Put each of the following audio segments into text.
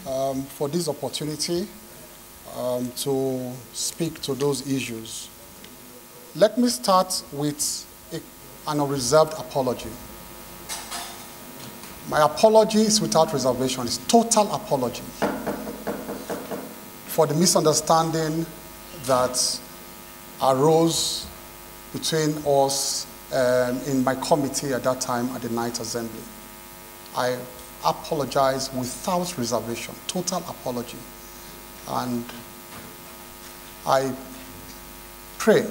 for this opportunity to speak to those issues. Let me start with an unreserved apology. My apology is without reservation. It's total apology for the misunderstanding that arose between us in my committee at that time at the Night Assembly. I apologize without reservation, total apology. And I pray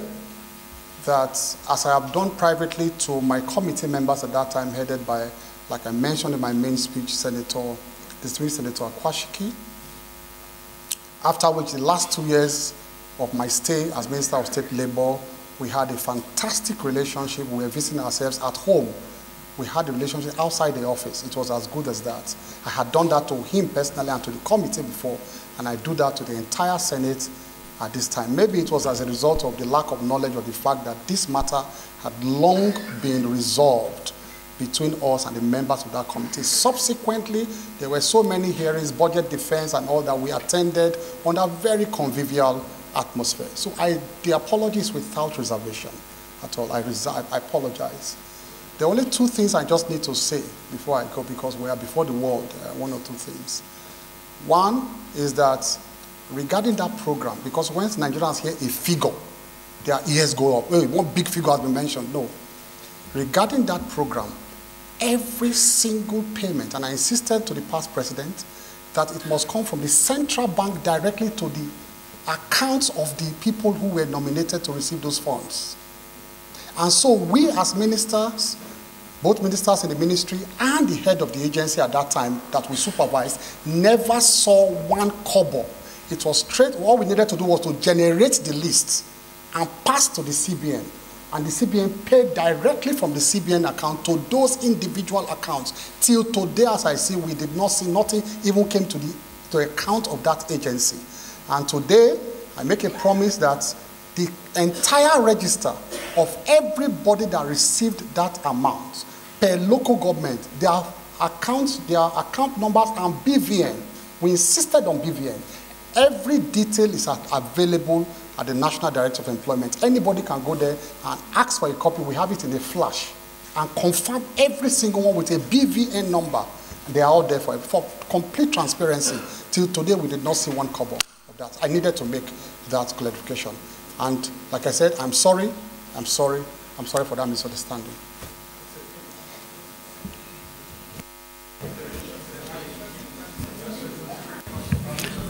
that, as I have done privately to my committee members at that time, headed by, like I mentioned in my main speech, distinguished Senator Akwashiki, after which the last 2 years of my stay as Minister of State Labor, we had a fantastic relationship. We were visiting ourselves at home. We had a relationship outside the office. It was as good as that. I had done that to him personally and to the committee before, and I do that to the entire Senate at this time. Maybe it was as a result of the lack of knowledge of the fact that this matter had long been resolved between us and the members of that committee. Subsequently, there were so many hearings, budget defense and all that we attended under a very convivial atmosphere. So the apology is without reservation at all. I apologize. There are only two things I just need to say before I go, because we are before the world, one or two things. One is that regarding that program, because when Nigerians hear a figure, their ears go up. Hey, one big figure has been mentioned. No. Regarding that program, every single payment, and I insisted to the past president that it must come from the central bank directly to the accounts of the people who were nominated to receive those funds. And so we as ministers, both ministers in the ministry and the head of the agency at that time that we supervised, never saw one kobo. It was straight, all we needed to do was to generate the list and pass to the CBN. And the CBN paid directly from the CBN account to those individual accounts. Till today, as I see, we did not see, nothing even came to the account of that agency. And today, I make a promise that the entire register of everybody that received that amount per local government, their accounts, their account numbers and BVN, we insisted on BVN. Every detail is available at the National Director of Employment. Anybody can go there and ask for a copy. We have it in a flash and confirm every single one with a BVN number. They are all there for complete transparency. Till today, we did not see one kobo of that. I needed to make that clarification. And like I said, I'm sorry for that misunderstanding.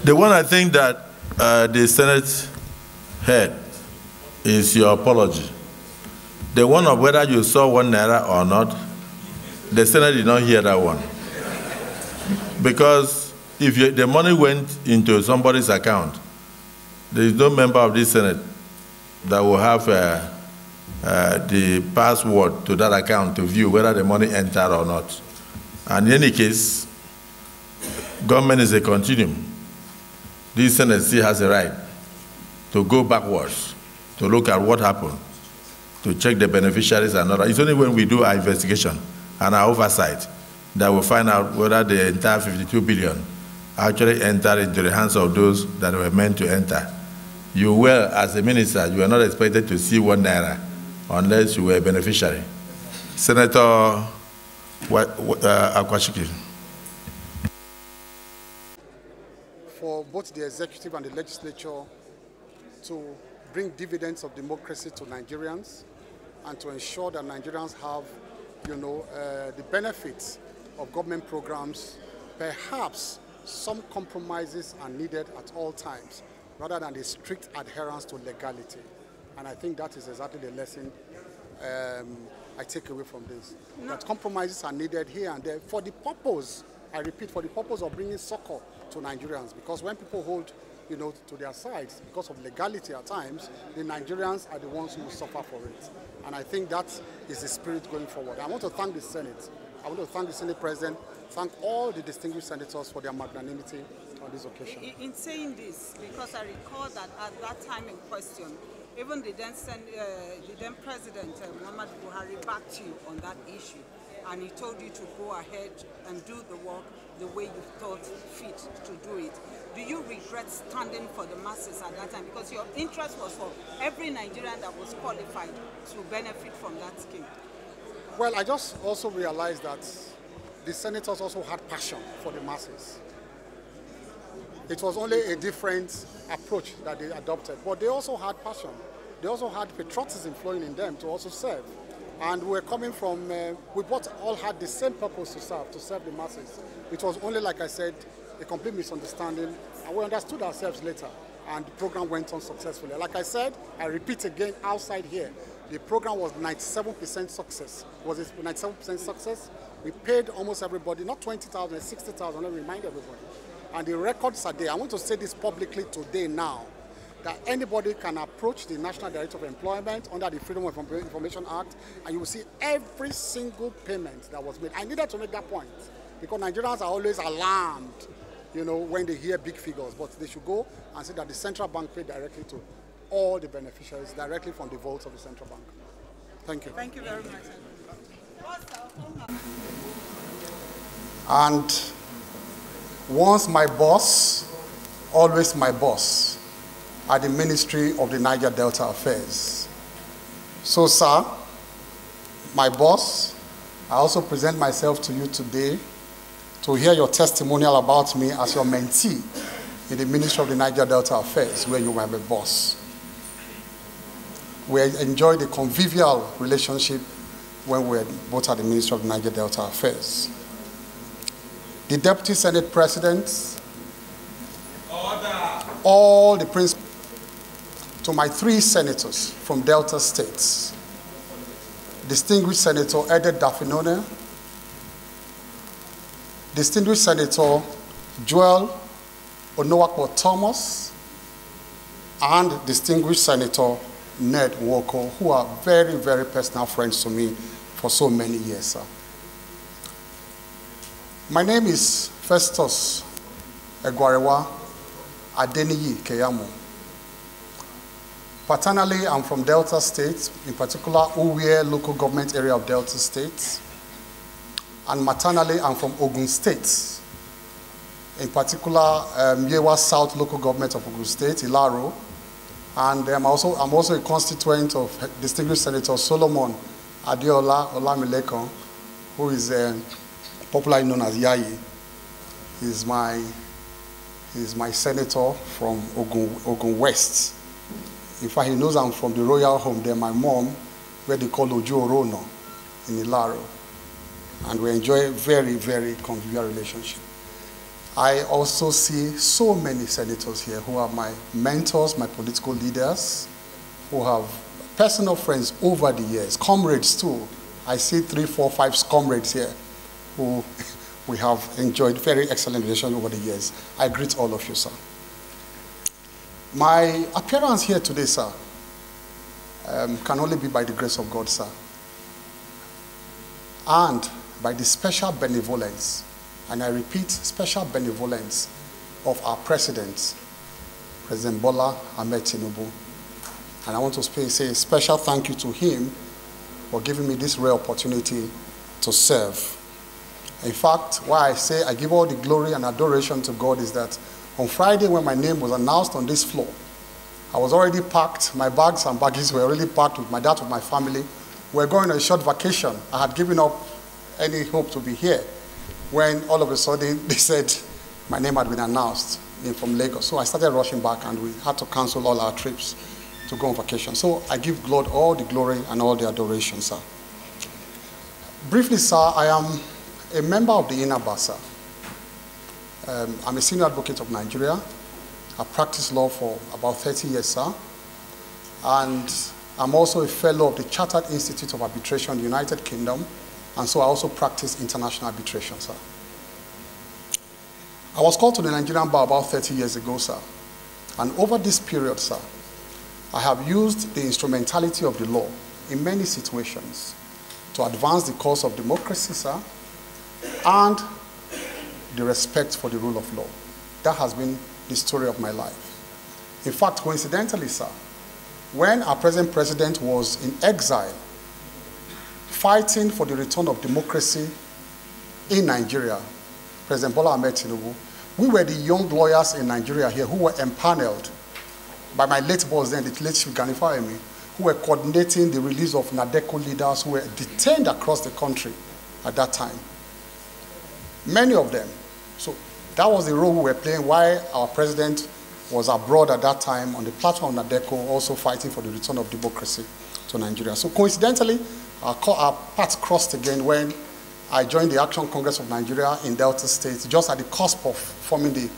The one I think that the Senate heard is your apology. The one of whether you saw 1 naira or not, the Senate did not hear that one. Because if the money went into somebody's account, there is no member of this Senate that will have the password to that account to view whether the money entered or not. And in any case, government is a continuum. This Senate still has a right to go backwards, to look at what happened, to check the beneficiaries and all that. It's only when we do our investigation and our oversight that we'll find out whether the entire 52 billion actually entered into the hands of those that were meant to enter. You were, as a minister, you were not expected to see 1 naira unless you were a beneficiary. Senator Akwashiki. For both the executive and the legislature to bring dividends of democracy to Nigerians and to ensure that Nigerians have, the benefits of government programs, perhaps some compromises are needed at all times, rather than a strict adherence to legality. And I think that is exactly the lesson I take away from this. No. That compromises are needed here and there for the purpose, I repeat, for the purpose of bringing succor to Nigerians. Because when people hold, to their sides, because of legality at times, the Nigerians are the ones who will suffer for it. And I think that is the spirit going forward. I want to thank the Senate. I want to thank the Senate President, thank all the distinguished senators for their magnanimity on this occasion. In saying this, because I recall that at that time in question, even the then President, Muhammad Buhari, backed you on that issue. and he told you to go ahead and do the work the way you thought fit to do it. Do you regret standing for the masses at that time? Because your interest was for every Nigerian that was qualified to benefit from that scheme. Well, I just also realized that the senators also had passion for the masses. It was only a different approach that they adopted, but they also had passion. They also had patriotism flowing in them to also serve. And we're coming from, we both all had the same purpose to serve the masses. It was only, like I said, a complete misunderstanding, and we understood ourselves later, and the program went on successfully. Like I said, I repeat again outside here, the program was 97% success. Was it 97% success? We paid almost everybody, not 20,000, 60,000, let me remind everybody. And the records are there. I want to say this publicly today now, that anybody can approach the National Director of Employment under the Freedom of Information Act, and you will see every single payment that was made. I needed to make that point, because Nigerians are always alarmed, you know, when they hear big figures, but they should go and say that the central bank paid directly to all the beneficiaries, directly from the vaults of the central bank. Thank you. Thank you very much. And once my boss, always my boss, at the Ministry of the Niger Delta Affairs. So, sir, my boss, I also present myself to you today to hear your testimonial about me as your mentee in the Ministry of the Niger Delta Affairs, where you were my boss. We enjoyed a convivial relationship when we were both at the Ministry of the Niger Delta Affairs. The Deputy Senate President, all the principals, to my 3 senators from Delta states, Distinguished Senator Ede Dafinone, Distinguished Senator Joel Onowakpo Thomas, and Distinguished Senator Ned Nwoko, who are very, very personal friends to me for so many years, sir. My name is Festus Keyamo. Paternally, I'm from Delta State, in particular, Uwe local government area of Delta State. And maternally, I'm from Ogun State, in particular, Yewa South local government of Ogun State, Ilaro. And I'm also a constituent of Distinguished Senator Solomon Adeola Olamilekon, who is popularly known as Yayi. He's my senator from Ogun West. In fact, he knows I'm from the royal home there, my mom, where they call Ojo Orono in Ilaro. And we enjoy a very, very convivial relationship. I also see so many senators here who are my mentors, my political leaders, who have personal friends over the years, comrades too. I see 3, 4, 5 comrades here who we have enjoyed very excellent relations over the years. I greet all of you, sir. My appearance here today, sir, can only be by the grace of God, sir, and by the special benevolence, and I repeat, special benevolence of our President, President Bola Ahmed Tinubu. And I want to say a special thank you to him for giving me this rare opportunity to serve. In fact, why I say I give all the glory and adoration to God is that on Friday, when my name was announced on this floor, I was already packed. My bags and baggies were already packed with my dad, with my family. We were going on a short vacation. I had given up any hope to be here when all of a sudden they said my name had been announced from Lagos. So I started rushing back, and we had to cancel all our trips to go on vacation. So I give God all the glory and all the adoration, sir. Briefly, sir, I am a member of the INABA, sir. I'm a senior advocate of Nigeria. I practiced law for about 30 years, sir. And I'm also a fellow of the Chartered Institute of Arbitration in the United Kingdom. And so I also practice international arbitration, sir. I was called to the Nigerian bar about 30 years ago, sir. And over this period, sir, I have used the instrumentality of the law in many situations to advance the cause of democracy, sir, and the respect for the rule of law. That has been the story of my life. In fact, coincidentally, sir, when our present president was in exile, fighting for the return of democracy in Nigeria, President Bola Ahmed Tinubu, we were the young lawyers in Nigeria here who were empaneled by my late boss then, the late Chief Gani Fawemi, who were coordinating the release of NADECO leaders who were detained across the country at that time. Many of them. So that was the role we were playing while our president was abroad at that time on the platform of NADECO, also fighting for the return of democracy to Nigeria. So coincidentally, our paths crossed again when I joined the Action Congress of Nigeria in Delta State, just at the cusp of forming the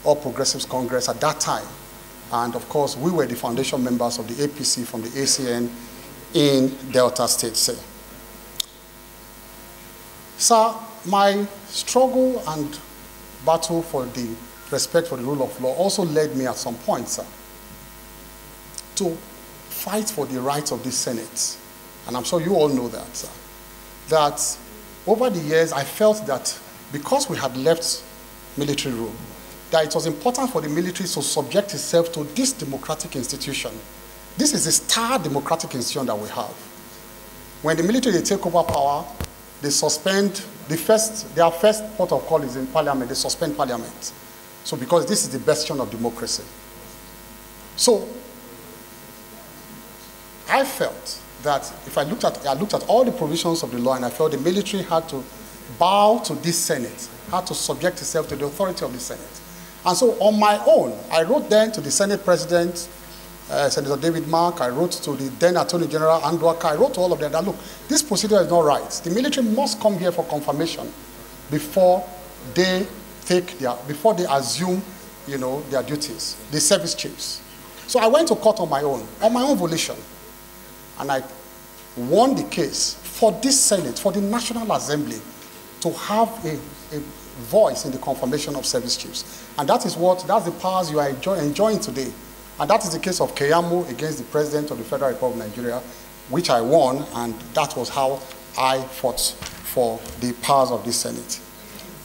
All Progressives Congress at that time. And of course, we were the foundation members of the APC from the ACN in Delta State. Sir, my struggle and battle for the respect for the rule of law also led me at some point, sir, to fight for the rights of the Senate. And I'm sure you all know that, sir. That over the years, I felt that because we had left military rule, that it was important for the military to subject itself to this democratic institution. This is the star democratic institution that we have. When the military, they take over power, they suspend, their first port of call is in parliament, they suspend parliament. So because this is the bastion of democracy. So I felt that if I looked at all the provisions of the law, and I felt the military had to bow to this Senate, had to subject itself to the authority of the Senate. And so on my own, I wrote then to the Senate President, Senator David Mark, I wrote to the then Attorney General Andwaka, I wrote to all of them that, look, this procedure is not right. The military must come here for confirmation before they assume, their duties, the service chiefs. So I went to court on my own volition, and I won the case for this Senate, for the National Assembly, to have a voice in the confirmation of service chiefs. And that's the powers you are enjoying today. And that is the case of Keyamo against the President of the Federal Republic of Nigeria, which I won, and that was how I fought for the powers of the Senate.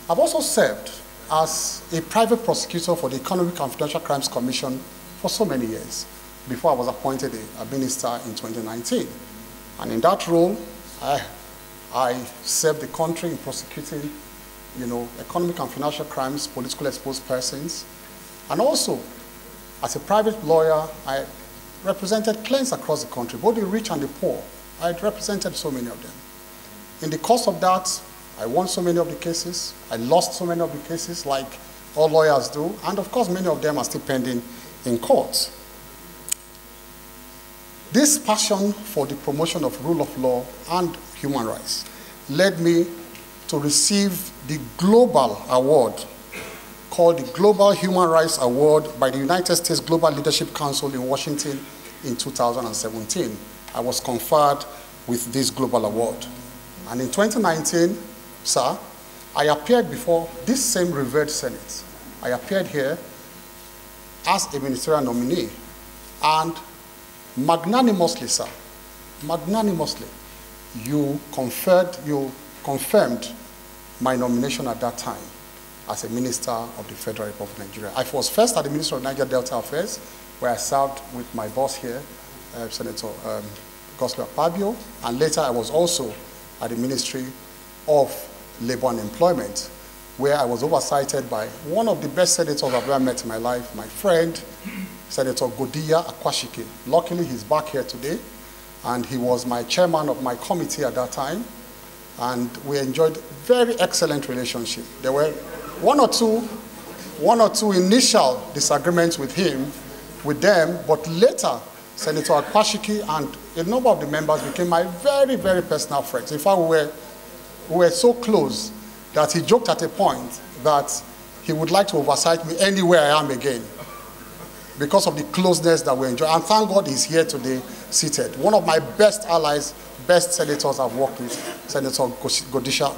I've also served as a private prosecutor for the Economic and Financial Crimes Commission for so many years, before I was appointed a minister in 2019. And in that role, I served the country in prosecuting economic and financial crimes, politically exposed persons. And also, as a private lawyer, I represented clients across the country, both the rich and the poor. I represented so many of them. In the course of that, I won so many of the cases. I lost so many of the cases, like all lawyers do. And of course, many of them are still pending in court. This passion for the promotion of rule of law and human rights led me to receive the global award called the Global Human Rights Award by the United States Global Leadership Council in Washington in 2017. I was conferred with this global award. And in 2019, sir, I appeared before this same revered Senate. I appeared here as a ministerial nominee, and magnanimously, sir, magnanimously, you confirmed my nomination at that time as a minister of the Federal Republic of Nigeria. I was first at the Ministry of Niger Delta Affairs, where I served with my boss here, Senator Gospel Fabio, and later I was also at the Ministry of Labor and Employment, where I was oversighted by one of the best senators I've ever met in my life, my friend, Senator Godiya Akwashike. Luckily, he's back here today, and he was my chairman of my committee at that time, and we enjoyed very excellent relationship. There were one or two initial disagreements with them, but later, Senator Akwashike and a number of the members became my very, very personal friends. In fact, we were so close that he joked at a point that he would like to oversight me anywhere I am again because of the closeness that we enjoy. And thank God he's here today, seated. One of my best allies, best senators I've worked with, Senator Godiya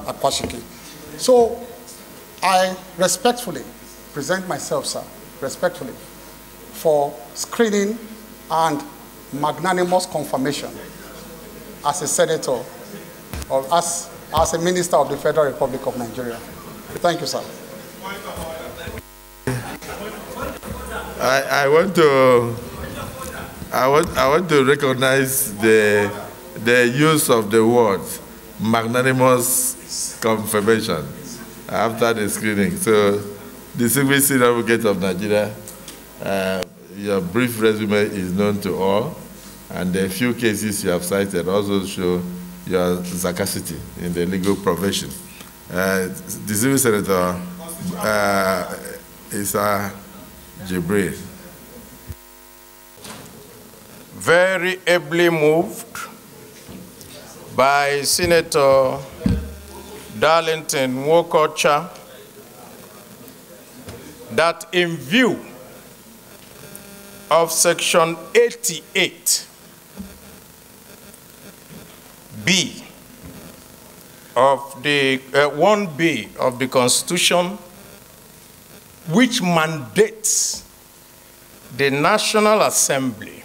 Akwashike. So I respectfully present myself, sir, respectfully, for screening and magnanimous confirmation as a senator or as a minister of the Federal Republic of Nigeria. Thank you, sir. I want to recognize the the use of the word magnanimous confirmation after the screening. So, distinguished senior advocate of Nigeria, your brief resume is known to all, and the few cases you have cited also show your sagacity in the legal profession. Distinguished Senator Issa Jibril. Very ably moved by Senator Darlington Wokocha that in view of Section 88 B of the 1B of the Constitution, which mandates the National Assembly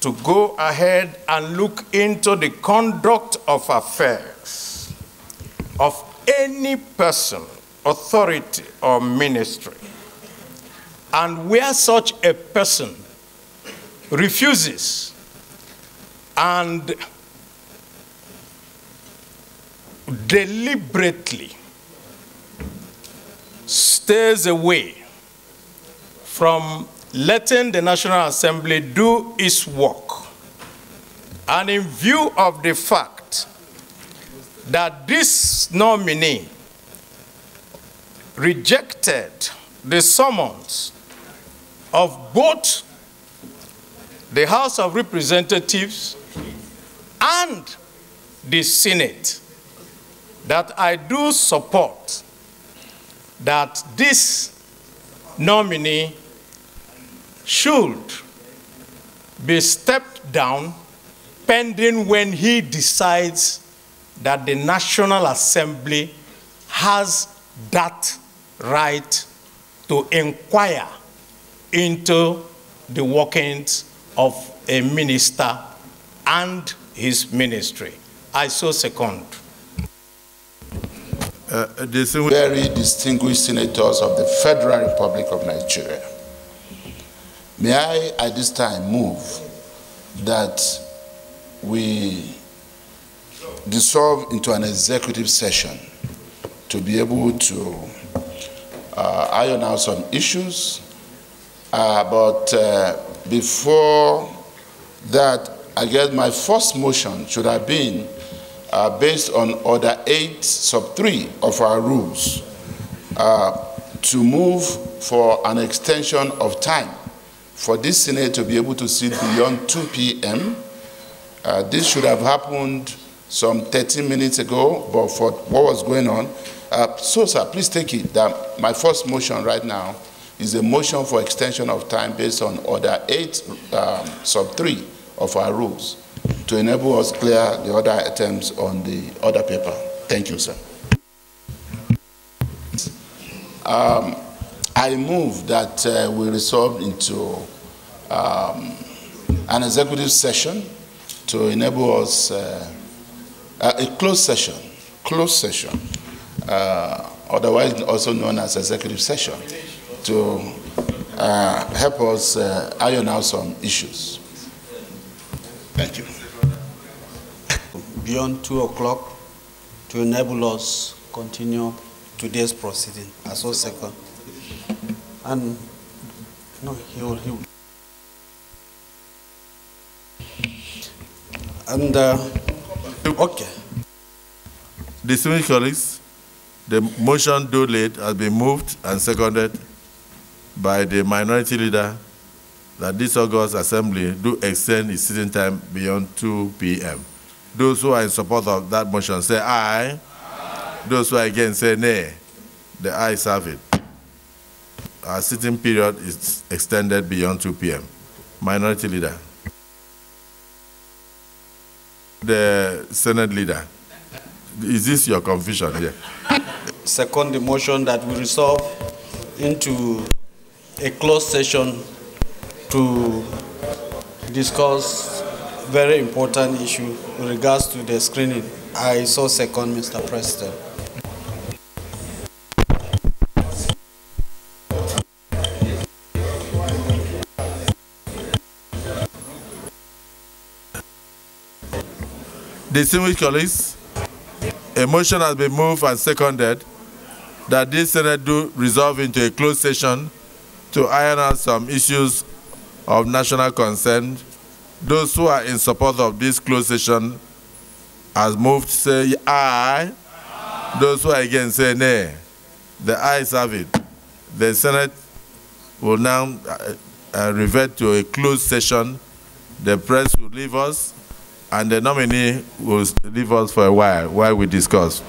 to go ahead and look into the conduct of affairs of any person, authority, or ministry. And where such a person refuses and deliberately stays away from letting the National Assembly do its work, and in view of the fact that this nominee rejected the summons of both the House of Representatives and the Senate, that I do support that this nominee should be stepped down pending when he decides that the National Assembly has that right to inquire into the workings of a minister and his ministry. I so second. Very distinguished senators of the Federal Republic of Nigeria, may I at this time move that we dissolve into an executive session to be able to iron out some issues. But before that, I guess my first motion should have been based on Order 8 sub 3 of our rules to move for an extension of time for this Senate to be able to sit beyond 2 p.m. This should have happened some 13 minutes ago, but for what was going on. So, sir, please take it that my first motion right now is a motion for extension of time based on Order 8 sub 3 of our rules to enable us clear the other items on the other paper. Thank you, sir. I move that we resolve into an executive session to enable us a closed session, otherwise also known as executive session, to help us iron out some issues. Thank you. Beyond 2 o'clock to enable us continue today's proceeding. As well, second. And no, he will. And okay. Distinguished colleagues, the motion due late has been moved and seconded by the minority leader that this August Assembly do extend its sitting time beyond 2 p.m. Those who are in support of that motion say aye. Aye. Those who are against say nay. The ayes have it. Our sitting period is extended beyond 2 p.m. Minority leader. The Senate leader. Is this your confusion here? Second, the motion that we resolve into a closed session to discuss very important issue with regards to the screening. I so second, Mr. President. Distinguished colleagues, a motion has been moved and seconded that this Senate do resolve into a closed session to iron out some issues of national concern. Those who are in support of this closed session as moved say aye. Those who are against say nay. The ayes have it. The Senate will now revert to a closed session. The press will leave us, and the nominee will leave us for a while we discuss.